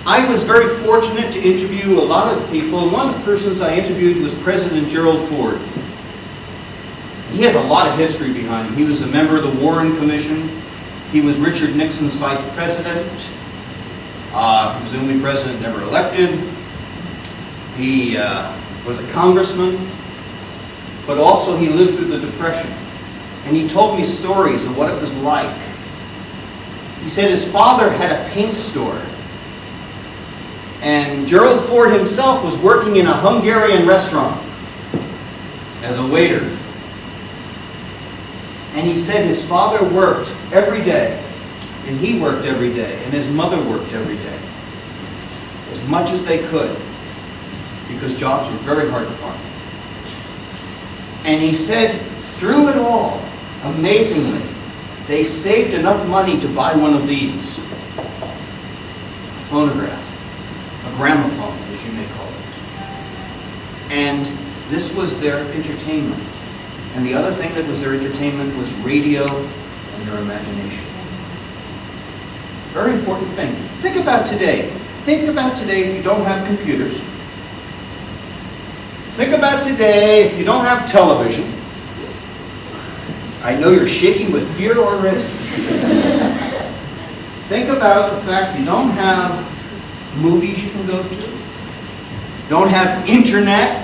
I was very fortunate to interview a lot of people, and one of the persons I interviewed was President Gerald Ford. He has a lot of history behind him. He was a member of the Warren Commission. He was Richard Nixon's vice president. Presumably president never elected. He was a congressman, but also he lived through the Depression. And he told me stories of what it was like. He said his father had a paint store. And Gerald Ford himself was working in a Hungarian restaurant as a waiter. And he said his father worked every day, and he worked every day, and his mother worked every day, as much as they could, because jobs were very hard to find. And he said, through it all, amazingly, they saved enough money to buy one of these, a phonograph. A gramophone, as you may call it. And this was their entertainment. And the other thing that was their entertainment was radio and their imagination. Very important thing. Think about today. Think about today if you don't have computers. Think about today if you don't have television. I know you're shaking with fear already. Think about the fact you don't have movies you can go to, don't have internet,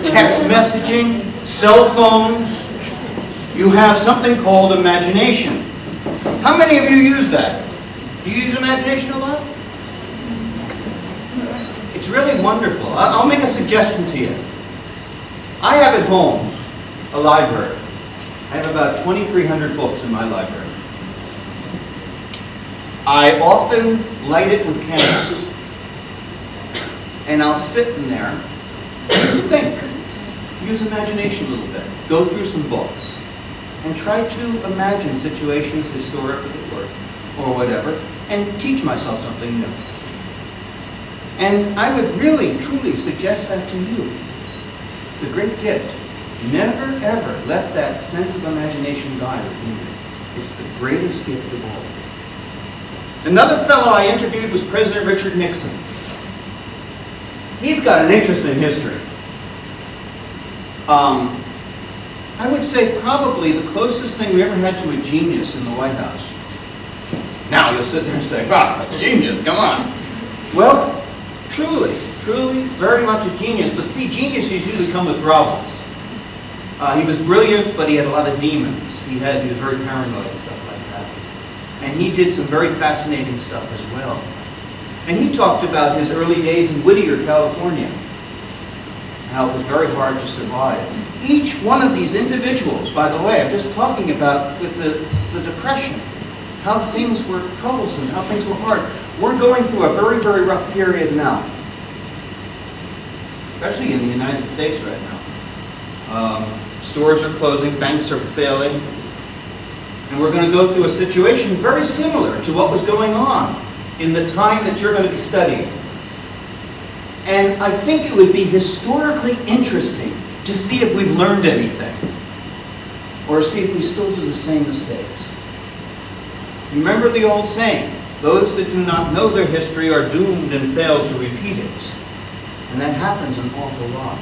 text messaging, cell phones. You have something called imagination. How many of you use that? Do you use imagination a lot? It's really wonderful. I'll make a suggestion to you. I have at home a library. I have about 2,300 books in my library. I often light it with candles, and I'll sit in there and think, use imagination a little bit, go through some books, and try to imagine situations historically or whatever, and teach myself something new. And I would really, truly suggest that to you. It's a great gift. Never, ever let that sense of imagination die within you. It's the greatest gift of all. Another fellow I interviewed was President Richard Nixon. He's got an interesting history. I would say probably the closest thing we ever had to a genius in the White House. Now you'll sit there and say, ah, a genius, come on. Well, truly, very much a genius. But see, geniuses usually come with problems. He was brilliant, but he had a lot of demons. He was very paranoid and stuff like that. And he did some very fascinating stuff as well. And he talked about his early days in Whittier, California. How it was very hard to survive. Each one of these individuals, by the way, I'm just talking about with the Depression, how things were troublesome, how things were hard. We're going through a very, very rough period now. Especially in the United States right now. Stores are closing, banks are failing. And we're going to go through a situation very similar to what was going on in the time that you're going to be studying. And I think it would be historically interesting to see if we've learned anything, or see if we still do the same mistakes. Remember the old saying, those that do not know their history are doomed and fail to repeat it. And that happens an awful lot.